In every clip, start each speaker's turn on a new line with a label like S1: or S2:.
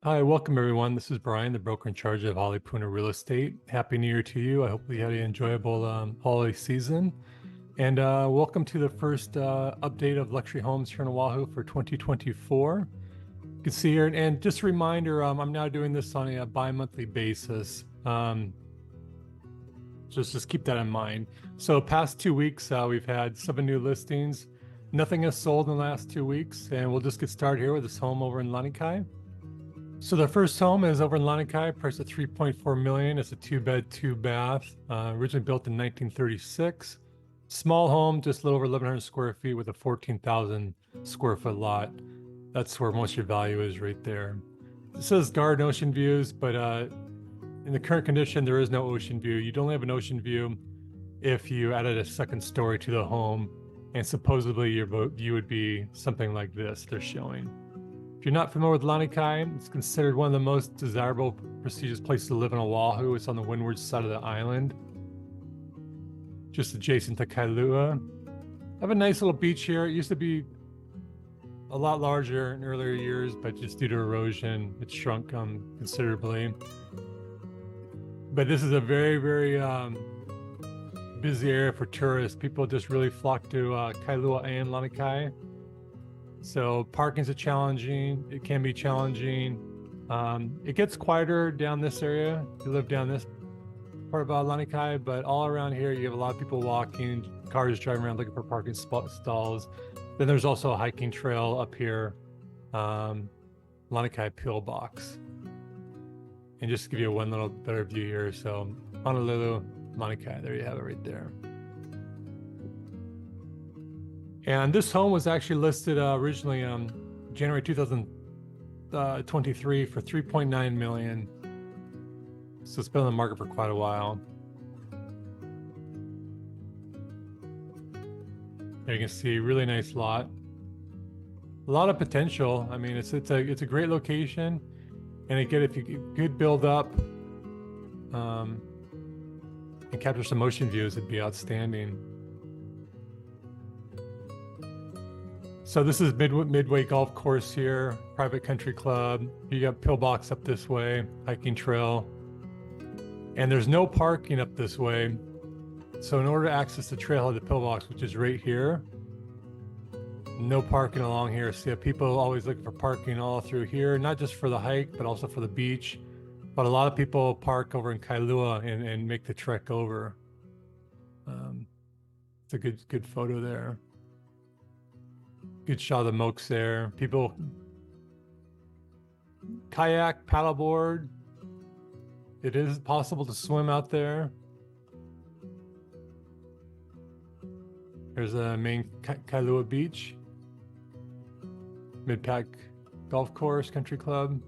S1: Hi, welcome everyone. This is Bryan, the broker in charge of Halipuna Real Estate. Happy New Year to you. I hope you had an enjoyable holiday season. And welcome to the first update of luxury homes here in Oahu for 2024. You can see here, and just a reminder, I'm now doing this on a bi-monthly basis. Just keep that in mind. So past 2 weeks, we've had 7 new listings. Nothing has sold in the last 2 weeks, and we'll just get started here with this home over in Lanai. So the first home is over in Lanai, priced at $3.4 million. It's a 2-bed, 2-bath, originally built in 1936. Small home, just a little over 1,100 square feet with a 14,000 square foot lot. That's where most of your value is right there. It says garden ocean views, but in the current condition, there is no ocean view. You'd only have an ocean view if you added a second story to the home, and supposedly your view would be something like this they're showing. If you're not familiar with Lanai, it's considered one of the most desirable, prestigious places to live in Oahu. It's on the windward side of the island, just adjacent to Kailua. I have a nice little beach here. It used to be a lot larger in earlier years, but just due to erosion, it's shrunk considerably. But this is a very, very busy area for tourists. People just really flock to Kailua and Lanai. So parking's it can be challenging. It gets quieter down this area. You live down this part of Lanai, but all around here, you have a lot of people walking, cars driving around looking for parking stalls. Then there's also a hiking trail up here, Lanai Pillbox. And just to give you one little better view here. So Honolulu, Lanai, there you have it right there. And this home was actually listed originally January 2023 for $3.9 million. So it's been on the market for quite a while. There you can see, really nice lot. A lot of potential. I mean, it's a great location, and again, if you could build up and capture some ocean views, it'd be outstanding. So this is Midway Golf Course here, private country club. You got pillbox up this way, hiking trail. And there's no parking up this way. So in order to access the trailhead, the pillbox, which is right here, no parking along here. So you have people always looking for parking all through here, not just for the hike, but also for the beach. But a lot of people park over in Kailua and make the trek over. It's a good photo there. Good shot of the mokes there. People kayak, paddleboard. It is possible to swim out there. There's the main Kailua Beach, Midpack Golf Course, Country Club.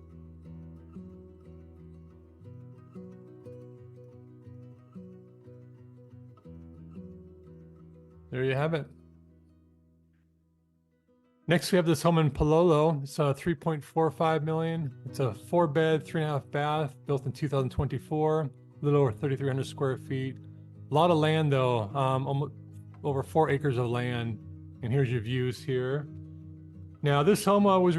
S1: There you have it. Next, we have this home in Palo. It's $3.45 million. It's a 4-bed, 3.5 bath, built in 2024, a little over 3,300 square feet. A lot of land though, almost over 4 acres of land. And here's your views here. Now, this home was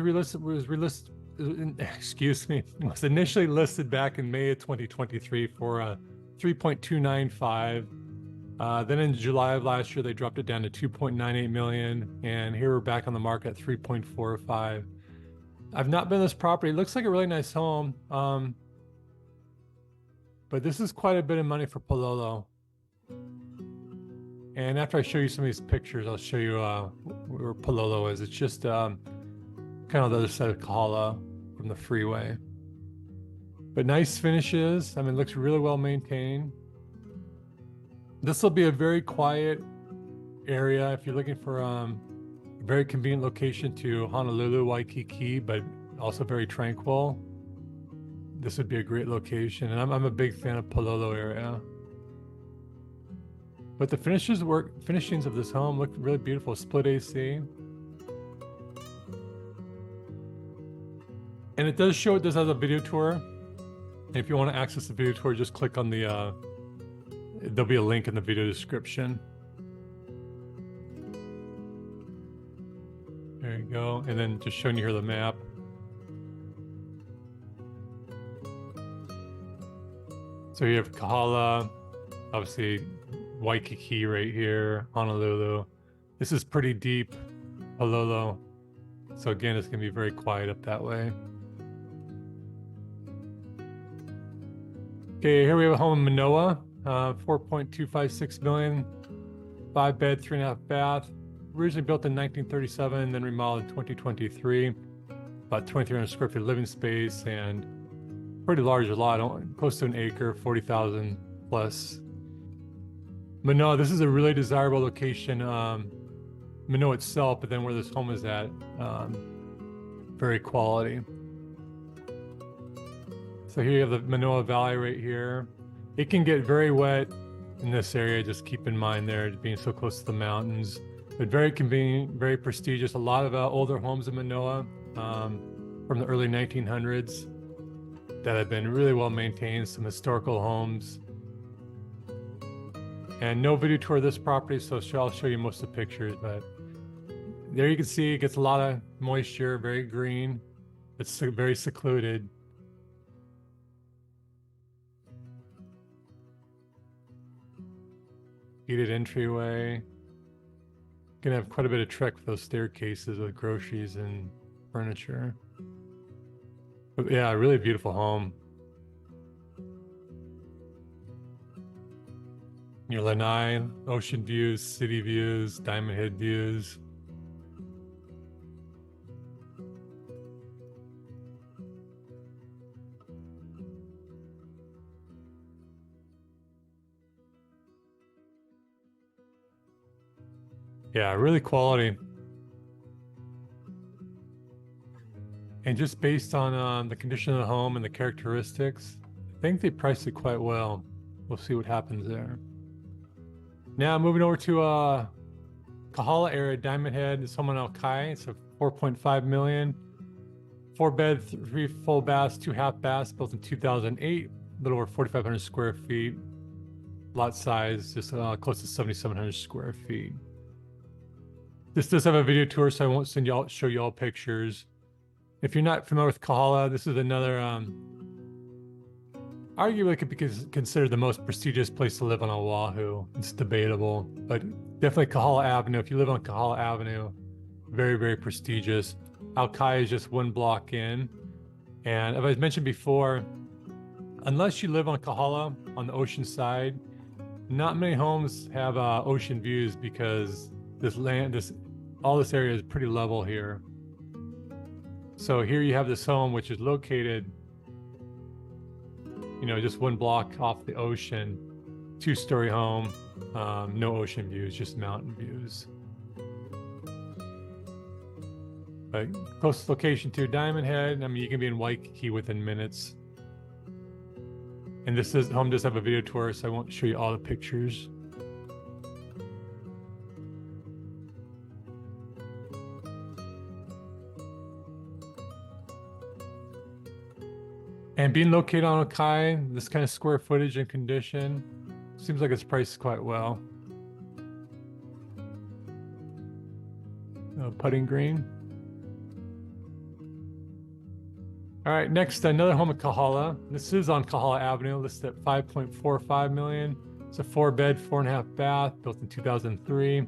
S1: initially listed back in May of 2023 for $3.295. Then in July of last year, they dropped it down to $2.98 million. And here we're back on the market at $3.45. I've not been to this property. It looks like a really nice home. But this is quite a bit of money for Palo. And after I show you some of these pictures, I'll show you where Palo is. It's just kind of the other side of Kahala from the freeway. But nice finishes. I mean, it looks really well maintained. This will be a very quiet area if you're looking for a very convenient location to Honolulu, Waikiki, but also very tranquil. This would be a great location, and I'm a big fan of Palo area. But the finishings of this home look really beautiful. Split AC, and it does show it does have a video tour. And if you want to access the video tour, just click on the. There'll be a link in the video description. There you go. And then just showing you here the map. So you have Kahala, obviously Waikiki right here, Honolulu. This is pretty deep, Palolo. So again, it's gonna be very quiet up that way. Okay, here we have a home in Manoa, 4.256 million, 5-bed, 3.5 bath. Originally built in 1937, then remodeled in 2023. About 2,300 square feet of living space and pretty large lot, close to an acre, 40,000 plus. Manoa, this is a really desirable location. Manoa itself, but then where this home is at, very quality. So here you have the Manoa Valley right here. It can get very wet in this area. Just keep in mind there, being so close to the mountains, but very convenient, very prestigious. A lot of older homes in Manoa from the early 1900s that have been really well maintained, some historical homes. And no video tour of this property, so I'll show you most of the pictures, but there you can see it gets a lot of moisture, very green. It's very secluded. Heated entryway. Gonna have quite a bit of trek with those staircases with groceries and furniture. But yeah, really beautiful home. Your Lanai, ocean views, city views, Diamond Head views. Yeah, really quality. And just based on the condition of the home and the characteristics, I think they priced it quite well. We'll see what happens there. Now moving over to Kahala area, Diamond Head. This home on Aukai. It's a 4.5 million, 4-bed, 3 full baths, 2 half baths, built in 2008. A little over 4,500 square feet. Lot size just close to 7,700 square feet. This does have a video tour, so I won't show you all pictures. If you're not familiar with Kahala, this is another, arguably could be considered the most prestigious place to live on Oahu. It's debatable, but definitely Kahala Avenue. If you live on Kahala Avenue, very, very prestigious. Aukai is just 1 block in. And as I mentioned before, unless you live on Kahala on the ocean side, not many homes have ocean views because all this area is pretty level here. So here you have this home, which is located, just 1 block off the ocean, 2-story home, no ocean views, just mountain views. But close location to Diamond Head. I mean, you can be in Waikiki within minutes. And this home does have a video tour, so I won't show you all the pictures. And being located on Aukai, this kind of square footage and condition, seems like it's priced quite well. Putting green. All right, next, another home at Kahala. This is on Kahala Avenue, listed at 5.45 million. It's a 4-bed, 4.5 bath, built in 2003.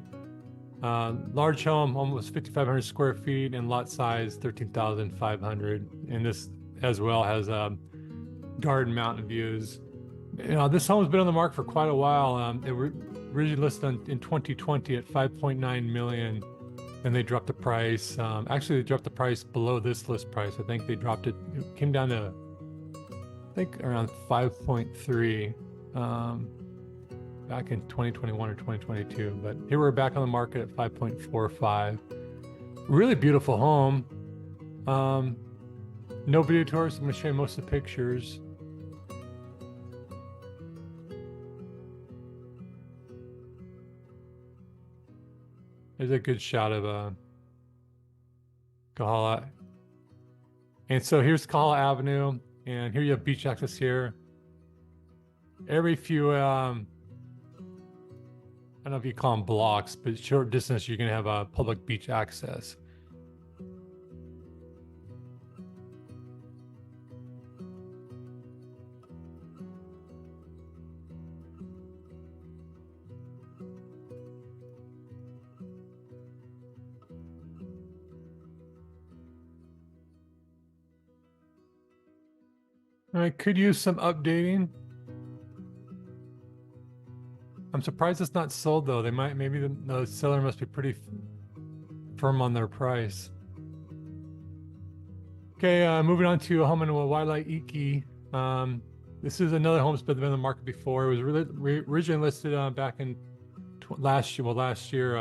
S1: Large home, almost 5,500 square feet, and lot size 13,500. And this as well has garden mountain views. This home has been on the market for quite a while. It was originally listed in 2020 at 5.9 million, and they dropped the price. Actually, they dropped the price below this list price. I think they dropped it. It came down to, I think, around 5.3 back in 2021 or 2022. But here we're back on the market at 5.45. Really beautiful home. No video tours. I'm going to show you most of the pictures. There's a good shot of Kahala. And so here's Kahala Avenue, and here you have beach access here. Every few, I don't know if you call them blocks, but short distance, you're going to have public beach access. I could use some updating. I'm surprised it's not sold though. They might, maybe the seller must be pretty firm on their price. Okay, moving on to a home in Wailea. This is another home that's been on the market before. It was originally listed back in last year. Well, last year,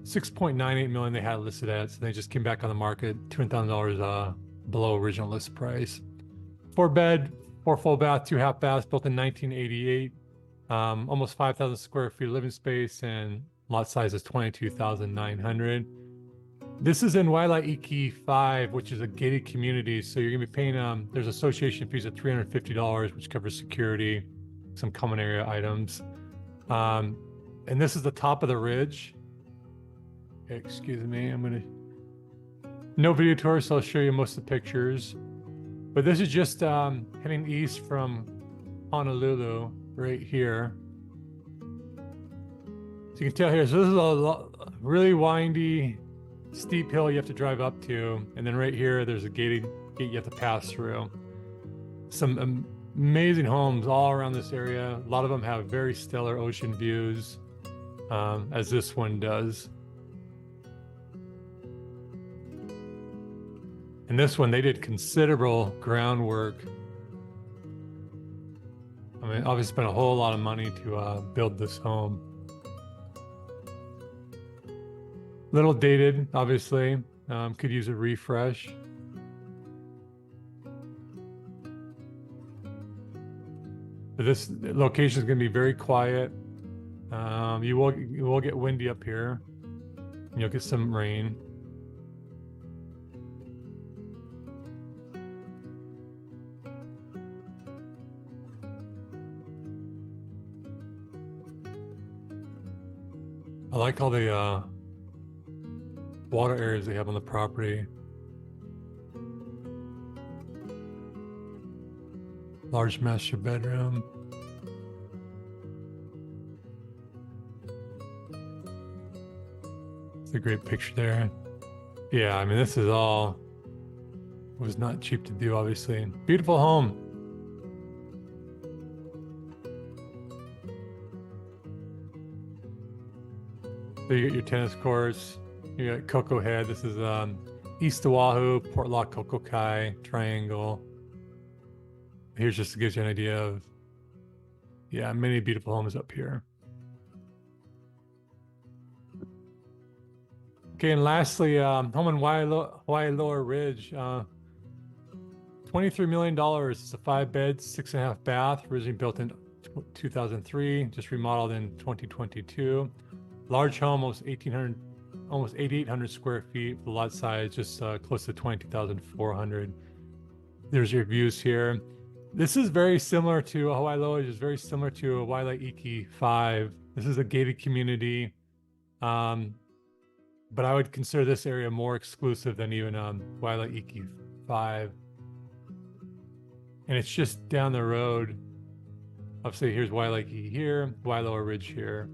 S1: 6.98 million they had listed at. So they just came back on the market, $200,000 below original list price. 4-bed, 4 full bath, 2 half baths, built in 1988. Almost 5,000 square feet of living space, and lot size is 22,900. This is in Wailea 5, which is a gated community. So you're gonna be paying, there's association fees of $350, which covers security, some common area items. And this is the top of the ridge. Excuse me, no video tour, so I'll show you most of the pictures. But this is just heading east from Honolulu right here. So you can tell here, so this is a really windy, steep hill you have to drive up to. And then right here, there's a gate you have to pass through. Some amazing homes all around this area. A lot of them have very stellar ocean views, as this one does. And this one, they did considerable groundwork. I mean, obviously spent a whole lot of money to build this home. Little dated, obviously. Could use a refresh. But this location is going to be very quiet. You will get windy up here. And you'll get some rain. I like all the water areas they have on the property. Large master bedroom. It's a great picture there. Yeah, I mean, this is all, was not cheap to do, obviously. Beautiful home. So you get your tennis courts, you got Coco Head. This is East Oahu, Port Lock, Kokokai, Triangle. Here's just to give you an idea of, yeah, many beautiful homes up here. Okay, and lastly, home in Loa Ridge, $23 million. It's a 5-bed, 6.5 bath, originally built in 2003, just remodeled in 2022. Large home, almost 8,800 square feet. The lot size just close to 22,400. There's your views here. This is very similar to Hawaii Loa, which is very similar to Wailea 5. This is a gated community, but I would consider this area more exclusive than even Wailea 5. And it's just down the road. Obviously, here's Wailea here, Waiomao Ridge here.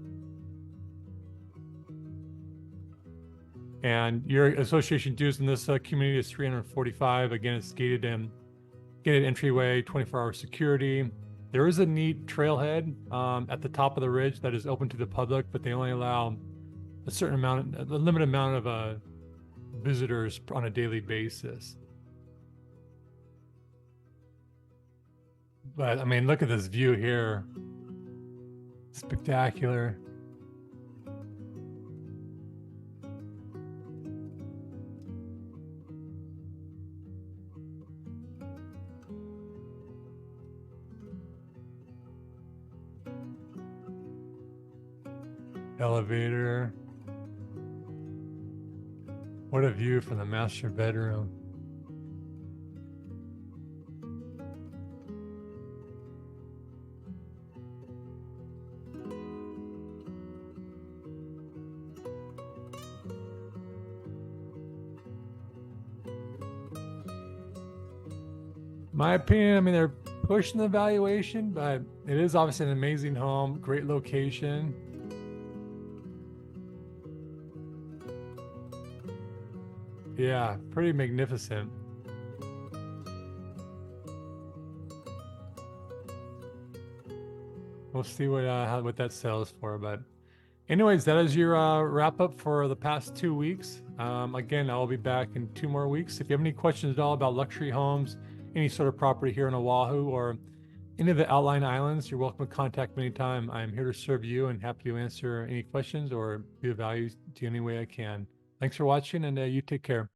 S1: And your association dues in this community is $345. Again, it's gated entryway, 24-hour security. There is a neat trailhead at the top of the ridge that is open to the public, but they only allow a limited amount of visitors on a daily basis. But I mean, look at this view here. Spectacular. Elevator. What a view from the master bedroom. My opinion, I mean, they're pushing the valuation, but it is obviously an amazing home, great location. Yeah, pretty magnificent. We'll see what that sells for. But anyways, that is your wrap up for the past 2 weeks. Again, I'll be back in 2 more weeks. If you have any questions at all about luxury homes, any sort of property here in Oahu or any of the outlying islands, you're welcome to contact me anytime. I'm here to serve you and happy to answer any questions or be of value to you any way I can. Thanks for watching, and you take care.